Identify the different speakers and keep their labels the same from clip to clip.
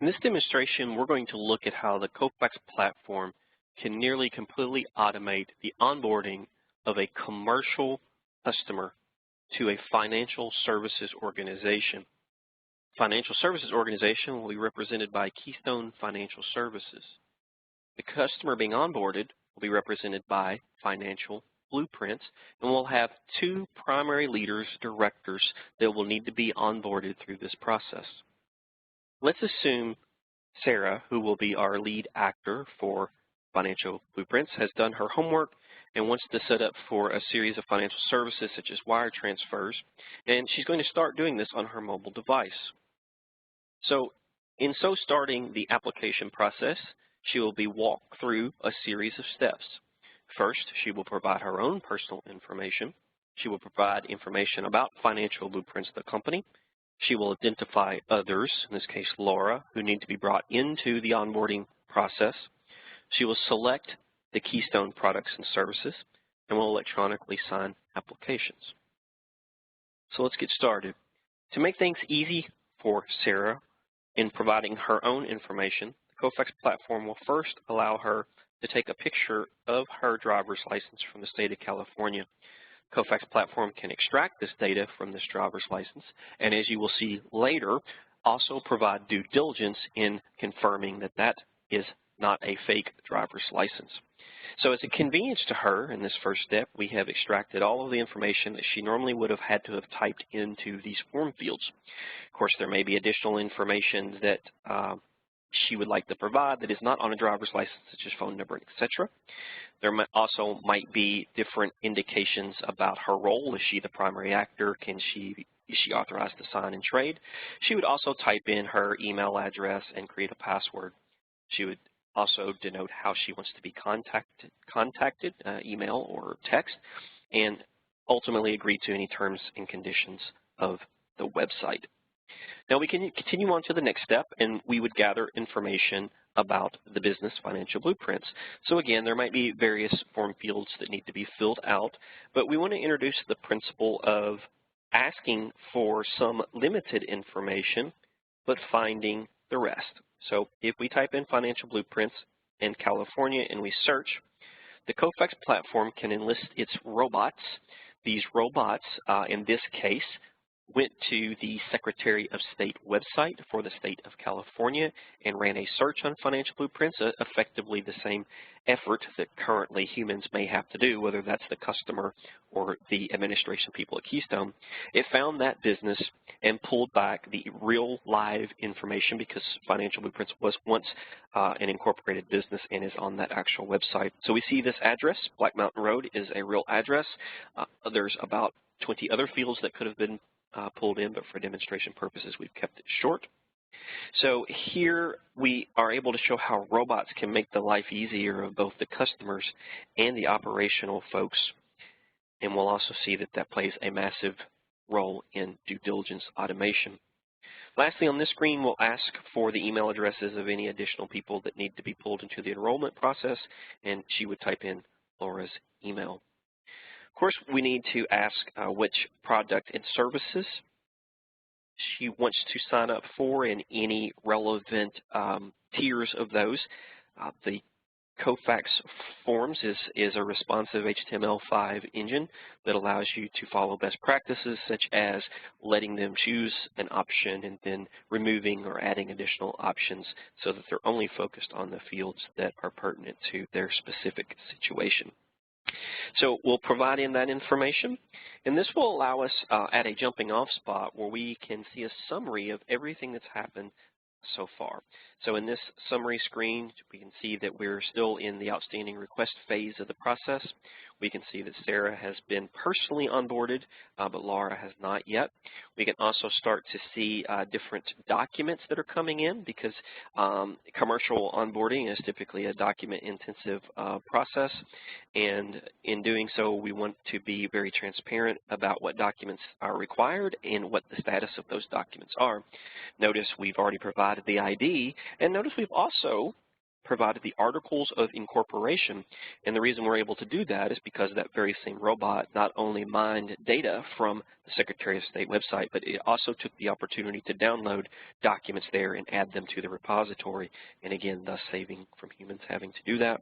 Speaker 1: In this demonstration, we're going to look at how the Kofax platform can nearly completely automate the onboarding of a commercial customer to a financial services organization. Financial services organization will be represented by Keystone Financial Services. The customer being onboarded will be represented by Financial Blueprints, and we'll have two primary leaders, directors, that will need to be onboarded through this process. Let's assume Sarah, who will be our lead actor for Financial Blueprints, has done her homework and wants to set up for a series of financial services such as wire transfers, and she's going to start doing this on her mobile device. So in starting the application process, she will be walked through a series of steps. First, she will provide her own personal information. She will provide information about Financial Blueprints, the company. She will identify others, in this case Laura, who need to be brought into the onboarding process. She will select the Keystone products and services and will electronically sign applications. So let's get started. To make things easy for Sarah in providing her own information, the Kofax platform will first allow her to take a picture of her driver's license from the state of California. Kofax platform can extract this data from this driver's license, and as you will see later, also provide due diligence in confirming that that is not a fake driver's license. So as a convenience to her in this first step, we have extracted all of the information that she normally would have had to have typed into these form fields. Of course, there may be additional information that she would like to provide that is not on a driver's license, such as phone number, etc. There also might be different indications about her role. Is she the primary actor? Is she authorized to sign and trade? She would also type in her email address and create a password. She would also denote how she wants to be contacted, email or text, and ultimately agree to any terms and conditions of the website. Now we can continue on to the next step, and we would gather information about the business Financial Blueprints. So again, there might be various form fields that need to be filled out, but we want to introduce the principle of asking for some limited information, but finding the rest. So if we type in Financial Blueprints in California and we search, the Kofax platform can enlist its robots. These robots, in this case, went to the Secretary of State website for the state of California and ran a search on Financial Blueprints, effectively the same effort that currently humans may have to do, whether that's the customer or the administration people at Keystone. It found that business and pulled back the real live information because Financial Blueprints was once an incorporated business and is on that actual website. So we see this address, Black Mountain Road, is a real address. There's about 20 other fields that could have been pulled in, but for demonstration purposes, we've kept it short. So here we are able to show how robots can make the life easier of both the customers and the operational folks. And we'll also see that that plays a massive role in due diligence automation. Lastly, on this screen, we'll ask for the email addresses of any additional people that need to be pulled into the enrollment process, and she would type in Laura's email. Of course, we need to ask which product and services she wants to sign up for and any relevant tiers of those. The Kofax Forms is a responsive HTML5 engine that allows you to follow best practices, such as letting them choose an option and then removing or adding additional options so that they're only focused on the fields that are pertinent to their specific situation. So we'll provide in that information, and this will allow us at a jumping off spot where we can see a summary of everything that's happened so far. So in this summary screen, we can see that we're still in the outstanding request phase of the process. We can see that Sarah has been personally onboarded, but Laura has not yet. We can also start to see different documents that are coming in because commercial onboarding is typically a document-intensive process. And in doing so, we want to be very transparent about what documents are required and what the status of those documents are. Notice we've already provided the ID, and notice we've also provided the articles of incorporation. And the reason we're able to do that is because that very same robot not only mined data from the Secretary of State website, but it also took the opportunity to download documents there and add them to the repository, and again, thus saving from humans having to do that.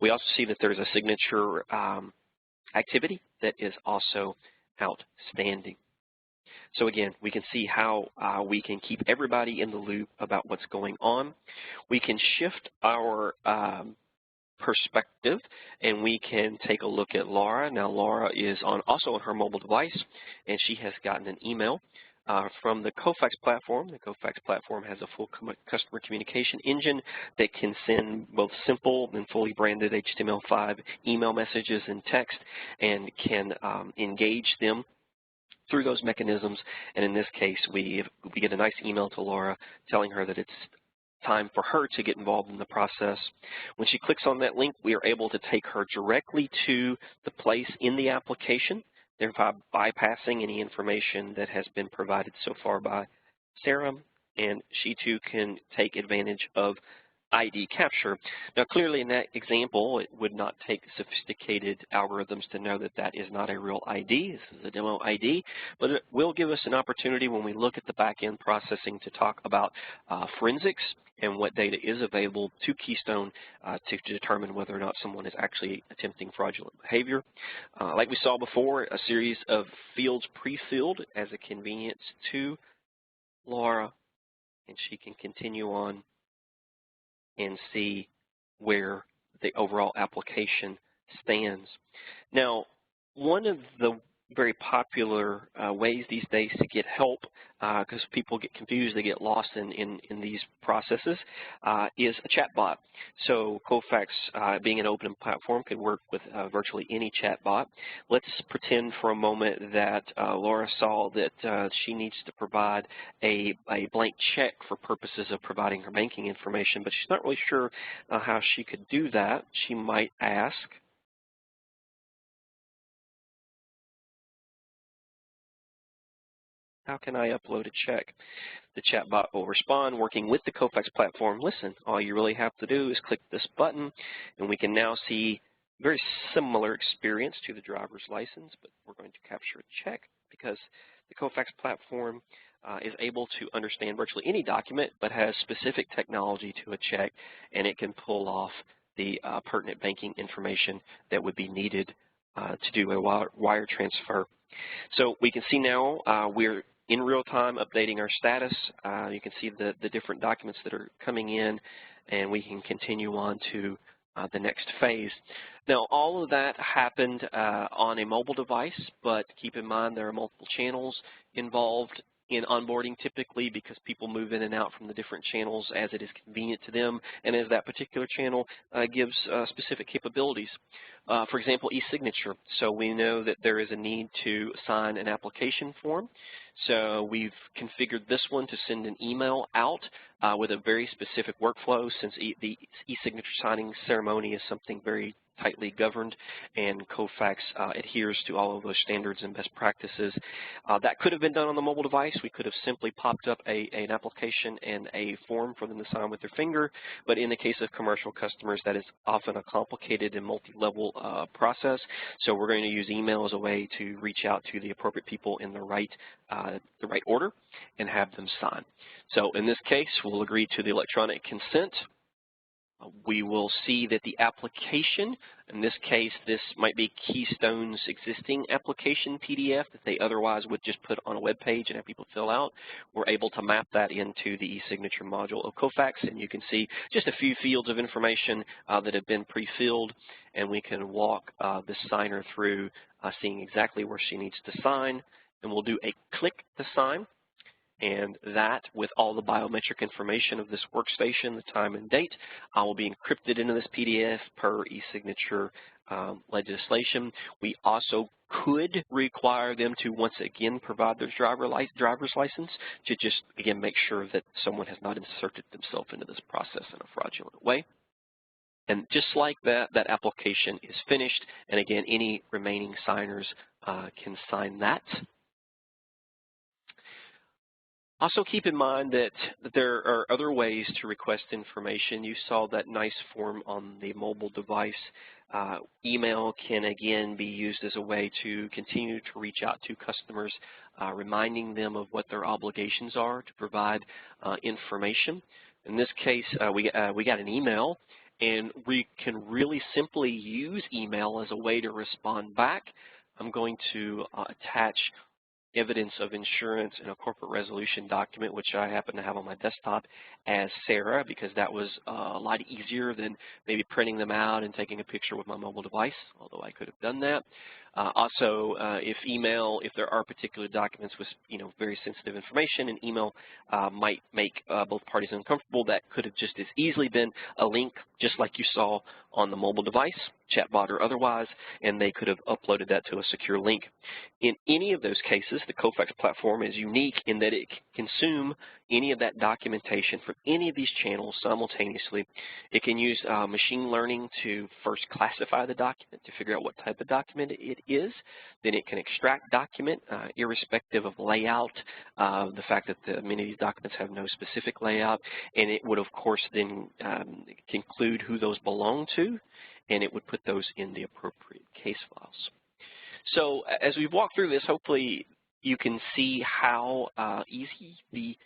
Speaker 1: We also see that there's a signature activity that is also outstanding. So again, we can see how we can keep everybody in the loop about what's going on. We can shift our perspective, and we can take a look at Laura. Now, Laura is also on her mobile device, and she has gotten an email from the Kofax platform. The Kofax platform has a full customer communication engine that can send both simple and fully branded HTML5 email messages and text, and can engage them through those mechanisms. And in this case, we get a nice email to Laura telling her that it's time for her to get involved in the process. When she clicks on that link, we are able to take her directly to the place in the application, thereby bypassing any information that has been provided so far by Sarah, and she too can take advantage of ID capture. Now, clearly in that example, it would not take sophisticated algorithms to know that that is not a real ID. This is a demo ID, but it will give us an opportunity when we look at the back-end processing to talk about forensics and what data is available to Keystone to determine whether or not someone is actually attempting fraudulent behavior. Like we saw before, a series of fields pre-filled as a convenience to Laura, and she can continue on and see where the overall application stands. Now, one of the very popular ways these days to get help, because people get confused, they get lost in these processes, is a chatbot. So Kofax, being an open platform, could work with virtually any chatbot. Let's pretend for a moment that Laura saw that she needs to provide a blank check for purposes of providing her banking information, but she's not really sure how she could do that. She might ask, how can I upload a check? The chatbot will respond, working with the Kofax platform. Listen, all you really have to do is click this button, and we can now see very similar experience to the driver's license, but we're going to capture a check because the Kofax platform is able to understand virtually any document, but has specific technology to a check, and it can pull off the pertinent banking information that would be needed to do a wire transfer. So we can see now we're in real time updating our status. You can see the different documents that are coming in, and we can continue on to the next phase. Now, all of that happened on a mobile device, but keep in mind there are multiple channels involved in onboarding typically, because people move in and out from the different channels as it is convenient to them and as that particular channel gives specific capabilities. For example, e-signature. So we know that there is a need to sign an application form. So we've configured this one to send an email out with a very specific workflow, since the e-signature signing ceremony is something very tightly governed, and Kofax adheres to all of those standards and best practices. That could have been done on the mobile device. We could have simply popped up an application and a form for them to sign with their finger, but in the case of commercial customers, that is often a complicated and multi-level process, so we're going to use email as a way to reach out to the appropriate people in the right order and have them sign. So in this case, we'll agree to the electronic consent. We will see that the application, in this case, this might be Keystone's existing application PDF that they otherwise would just put on a web page and have people fill out. We're able to map that into the e-signature module of Kofax, and you can see just a few fields of information that have been pre-filled, and we can walk the signer through seeing exactly where she needs to sign, and we'll do a click to sign. And that, with all the biometric information of this workstation, the time and date, will be encrypted into this PDF per e-signature legislation. We also could require them to once again provide their driver's license to just, again, make sure that someone has not inserted themselves into this process in a fraudulent way. And just like that, that application is finished. And again, any remaining signers can sign that. Also keep in mind that there are other ways to request information. You saw that nice form on the mobile device. Email can again be used as a way to continue to reach out to customers, reminding them of what their obligations are to provide information. In this case, we got an email, and we can really simply use email as a way to respond back. I'm going to attach evidence of insurance in a corporate resolution document, which I happen to have on my desktop as Sarah, because that was a lot easier than maybe printing them out and taking a picture with my mobile device, although I could have done that. Also, if there are particular documents with very sensitive information, and email might make both parties uncomfortable, that could have just as easily been a link, just like you saw on the mobile device, chatbot or otherwise, and they could have uploaded that to a secure link. In any of those cases, the Kofax platform is unique in that it can consume any of that documentation from any of these channels simultaneously. It can use machine learning to first classify the document to figure out what type of document it is. Then it can extract document irrespective of layout, the fact that many of these documents have no specific layout, and it would of course then conclude who those belong to, and it would put those in the appropriate case files. So as we've walked through this, hopefully you can see how easy the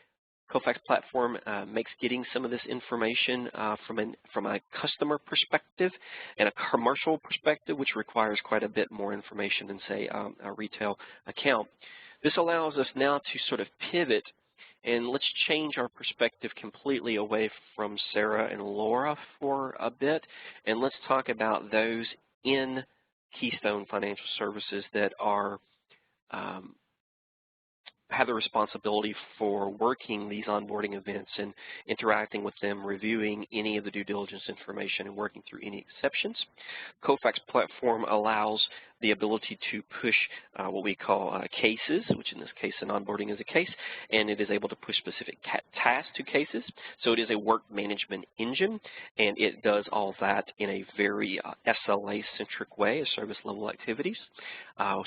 Speaker 1: Kofax platform makes getting some of this information from a customer perspective and a commercial perspective, which requires quite a bit more information than, say, a retail account. This allows us now to sort of pivot, and let's change our perspective completely away from Sarah and Laura for a bit, and let's talk about those in Keystone Financial Services that are have the responsibility for working these onboarding events and interacting with them, reviewing any of the due diligence information and working through any exceptions. Kofax platform allows the ability to push what we call cases, which in this case an onboarding is a case, and it is able to push specific tasks to cases. So it is a work management engine, and it does all that in a very SLA-centric way, as service level activities.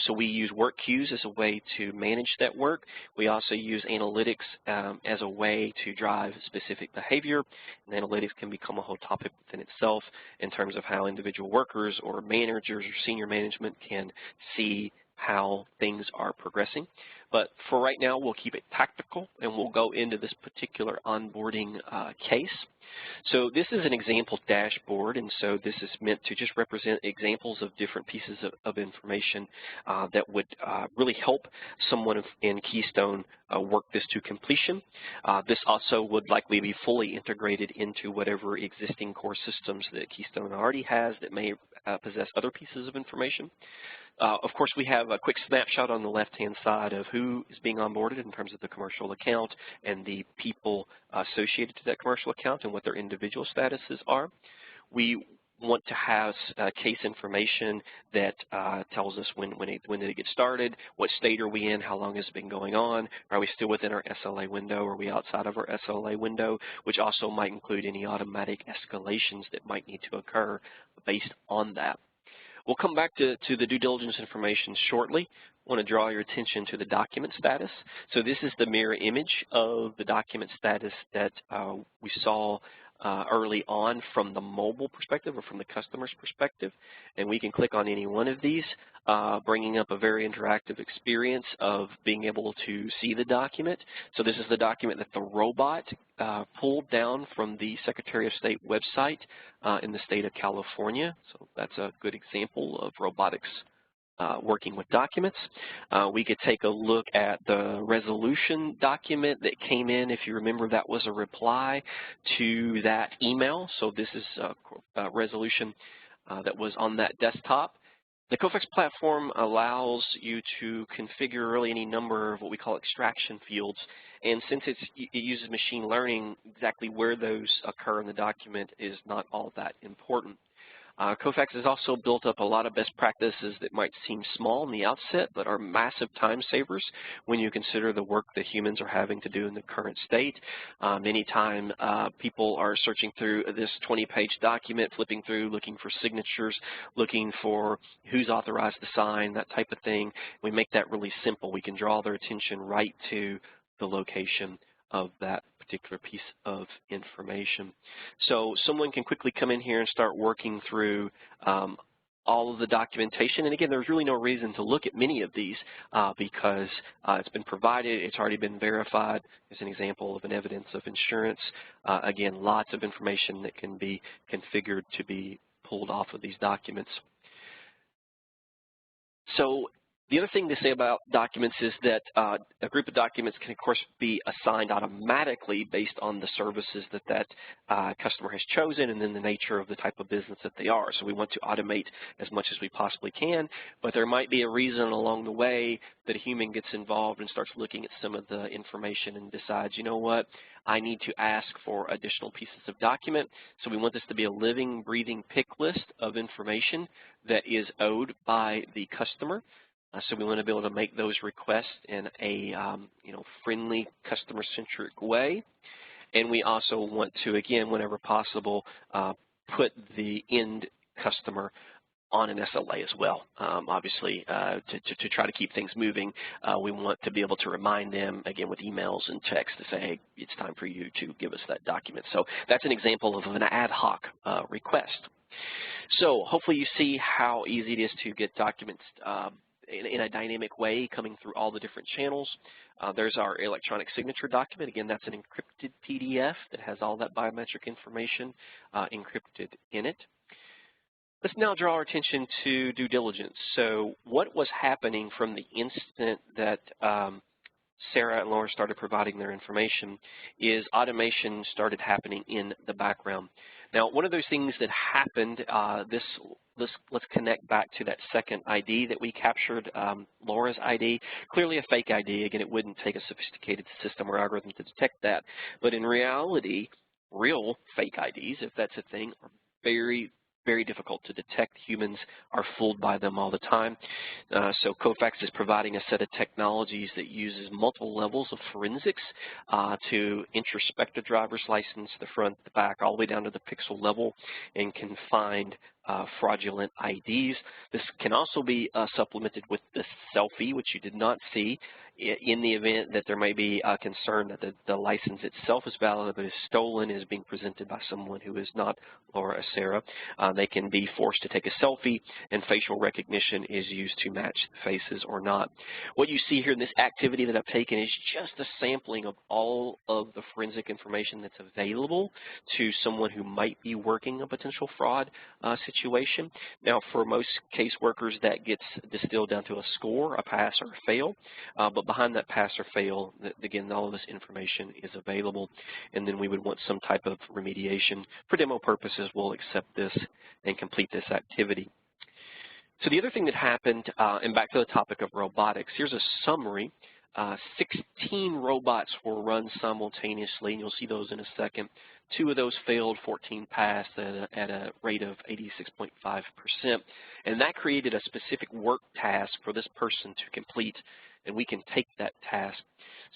Speaker 1: So we use work queues as a way to manage that work. We also use analytics as a way to drive specific behavior, and analytics can become a whole topic within itself in terms of how individual workers or managers or senior management can see how things are progressing. But for right now, we'll keep it tactical, and we'll go into this particular onboarding case. So this is an example dashboard, and so this is meant to just represent examples of different pieces of information that would really help someone in Keystone work this to completion. This also would likely be fully integrated into whatever existing core systems that Keystone already has that may possess other pieces of information. Of course, we have a quick snapshot on the left-hand side of who is being onboarded in terms of the commercial account and the people associated to that commercial account and what their individual statuses are. We want to have case information that tells us when did it get started, what state are we in, how long has it been going on, are we still within our SLA window, are we outside of our SLA window, which also might include any automatic escalations that might need to occur based on that. We'll come back to the due diligence information shortly. I want to draw your attention to the document status. So this is the mirror image of the document status that we saw early on from the mobile perspective or from the customer's perspective. And we can click on any one of these, bringing up a very interactive experience of being able to see the document. So this is the document that the robot pulled down from the Secretary of State website in the state of California. So that's a good example of robotics working with documents. We could take a look at the resolution document that came in. If you remember, that was a reply to that email. So this is a resolution that was on that desktop. The Kofax platform allows you to configure really any number of what we call extraction fields. And since it uses machine learning, exactly where those occur in the document is not all that important. Kofax has also built up a lot of best practices that might seem small in the outset, but are massive time savers when you consider the work that humans are having to do in the current state. Anytime people are searching through this 20-page document, flipping through, looking for signatures, looking for who's authorized to sign, that type of thing, we make that really simple. We can draw their attention right to the location of that particular piece of information. So someone can quickly come in here and start working through all of the documentation. And again, there's really no reason to look at many of these because it's been provided, it's already been verified. There's an example of an evidence of insurance. Again, lots of information that can be configured to be pulled off of these documents. So the other thing to say about documents is that a group of documents can, of course, be assigned automatically based on the services that that customer has chosen and then the nature of the type of business that they are. So we want to automate as much as we possibly can, but there might be a reason along the way that a human gets involved and starts looking at some of the information and decides, you know what, I need to ask for additional pieces of document. So we want this to be a living, breathing pick list of information that is owed by the customer. So we want to be able to make those requests in a friendly, customer-centric way. And we also want to, again, whenever possible, put the customer on an SLA as well. Obviously, to try to keep things moving, we want to be able to remind them, again, with emails and text to say, hey, it's time for you to give us that document. So that's an example of an ad hoc request. So hopefully you see how easy it is to get documents in a dynamic way coming through all the different channels. There's our electronic signature document. Again, that's an encrypted PDF that has all that biometric information encrypted in it. Let's now draw our attention to due diligence. So what was happening from the instant that Sarah and Laura started providing their information is automation started happening in the background. Now, one of those things that happened, let's connect back to that second ID that we captured, Laura's ID. Clearly a fake ID. Again, it wouldn't take a sophisticated system or algorithm to detect that. But in reality, real fake IDs, if that's a thing, are very, very difficult to detect. Humans are fooled by them all the time. So Kofax is providing a set of technologies that uses multiple levels of forensics to introspect a driver's license, the front, the back, all the way down to the pixel level, and can find fraudulent IDs. This can also be supplemented with the selfie, which you did not see, in the event that there may be a concern that the license itself is valid but is stolen, is being presented by someone who is not Laura or Sarah. They can be forced to take a selfie, and facial recognition is used to match faces or not. What you see here in this activity that I've taken is just a sampling of all of the forensic information that's available to someone who might be working a potential fraud situation. Now, for most caseworkers, that gets distilled down to a score, a pass or a fail. But behind that pass or fail, again, all of this information is available, and then we would want some type of remediation. For demo purposes, we'll accept this and complete this activity. So the other thing that happened, and back to the topic of robotics, here's a summary. 16 robots were run simultaneously, and you'll see those in a second. 2 of those failed, 14 passed at a rate of 86.5%. And that created a specific work task for this person to complete, and we can take that task.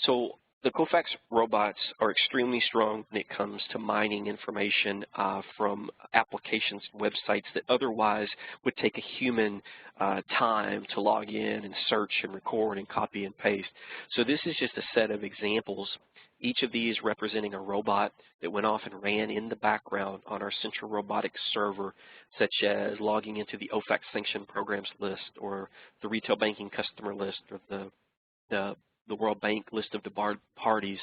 Speaker 1: So the Kofax robots are extremely strong when it comes to mining information from applications and websites that otherwise would take a human time to log in and search and record and copy and paste. So this is just a set of examples, each of these representing a robot that went off and ran in the background on our central robotics server, such as logging into the OFAC sanctioned programs list, or the retail banking customer list, or the World Bank list of debarred parties.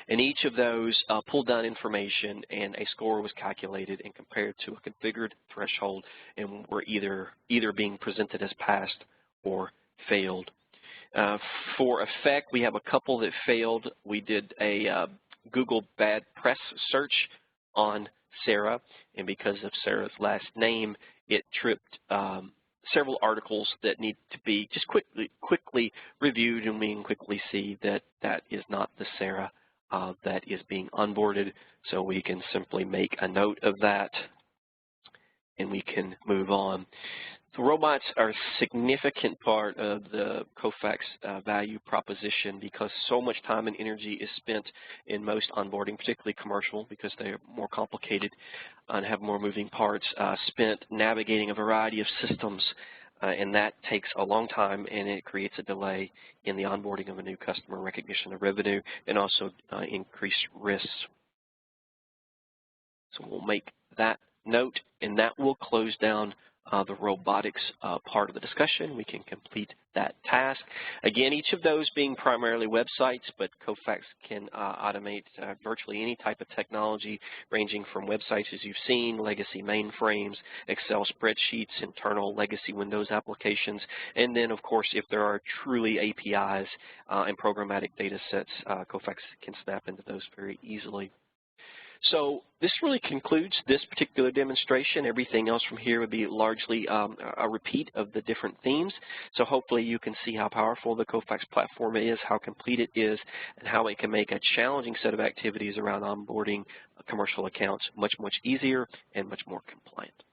Speaker 1: And each of those pulled down information, and a score was calculated and compared to a configured threshold, and were either being presented as passed or failed. For effect, we have a couple that failed. We did a Google bad press search on Sarah, and because of Sarah's last name, it tripped several articles that need to be just quickly reviewed, and we can quickly see that that is not the Sarah that is being onboarded. So we can simply make a note of that, and we can move on. So robots are a significant part of the Kofax value proposition, because so much time and energy is spent in most onboarding, particularly commercial, because they are more complicated and have more moving parts, spent navigating a variety of systems and that takes a long time, and it creates a delay in the onboarding of a new customer, recognition of revenue, and also increased risks. So we'll make that note, and that will close down the robotics part of the discussion. We can complete that task. Again, each of those being primarily websites, but Kofax can automate virtually any type of technology, ranging from websites as you've seen, legacy mainframes, Excel spreadsheets, internal legacy Windows applications, and then, of course, if there are truly APIs and programmatic data sets, Kofax can snap into those very easily. So this really concludes this particular demonstration. Everything else from here would be largely a repeat of the different themes. So hopefully you can see how powerful the Kofax platform is, how complete it is, and how it can make a challenging set of activities around onboarding commercial accounts much, much easier and much more compliant.